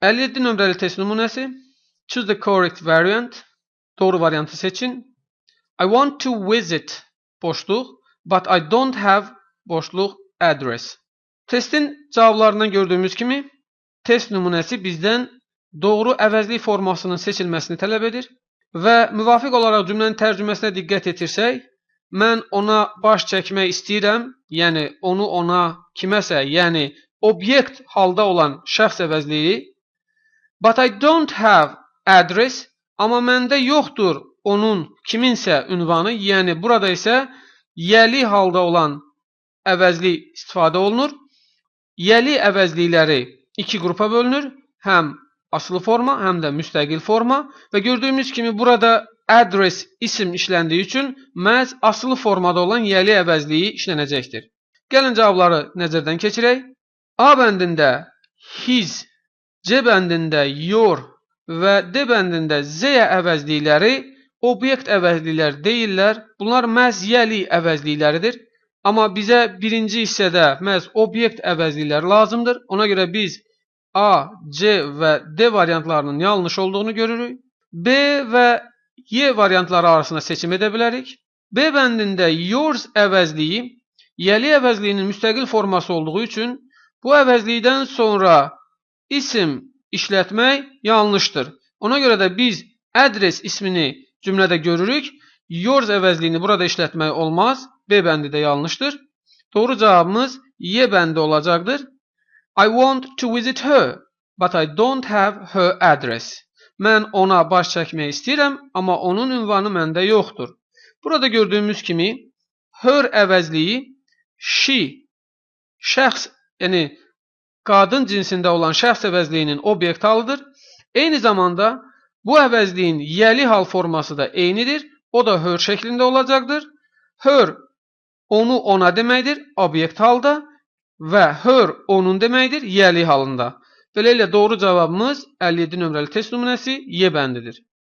57 nömrəli test nümunəsi. Choose the correct variant. Doğru variantı seçin. I want to visit boşluq, but I don't have boşluq address. Testin cavablarından gördüyümüz kimi test nümunəsi bizdən doğru əvəzlik formasının seçilməsini tələb edir və müvafiq olaraq cümlənin tərcüməsinə diqqət etirsək, mən ona baş çəkmək istəyirəm, yəni onu ona kiməsə, yəni obyekt halda olan şəxs əvəzliyi, but I don't have address, amma məndə yoxdur onun kiminsə ünvanı, yəni burada isə yəli halda olan əvəzlik istifadə olunur. Yəli əvəzlikləri iki qrupa bölünür, həm asılı forma, həm də müstəqil forma və gördüyümüz kimi burada address isim işləndiyi üçün məhz asılı formada olan yəli əvəzliyi işlənəcəkdir. Gəlin cavabları nəzərdən keçirək. A bəndində his, C bəndində your və D bəndində Z əvəzlikləri obyekt əvəzliklər deyirlər. Bunlar məhz yəli əvəzlikləridir. Amma bizə birinci hissədə məhz obyekt əvəzlikləri lazımdır. Ona görə biz A, C və D variantlarının yanlış olduğunu görürük. B və Y variantları arasında seçim edə bilərik. B bəndində yours əvəzliyi yəli əvəzliyinin müstəqil forması olduğu üçün bu əvəzlikdən sonra isim işlətmək yanlışdır. Ona görə də biz address ismini cümlədə görürük. Yours əvəzliyini burada işlətmək olmaz. B bəndi də yanlışdır. Doğru cavabımız Y bəndi olacaqdır. I want to visit her, but I don't have her address. Mən ona baş çəkmək istəyirəm, amma onun ünvanı məndə yoxdur. Burada gördüyümüz kimi her əvəzliyi she, şəxs, yəni qadın cinsində olan şəxs əvəzliyinin obyekt halıdır. Eyni zamanda bu əvəzliyin yəli hal forması da eynidir. O da her şəklində olacaqdır. Her onu ona deməkdir, obyekt halda və her onun deməkdir, yəli halında. Beləliklə doğru cavabımız 57 nömrəli test nümunəsi Y bəndidir.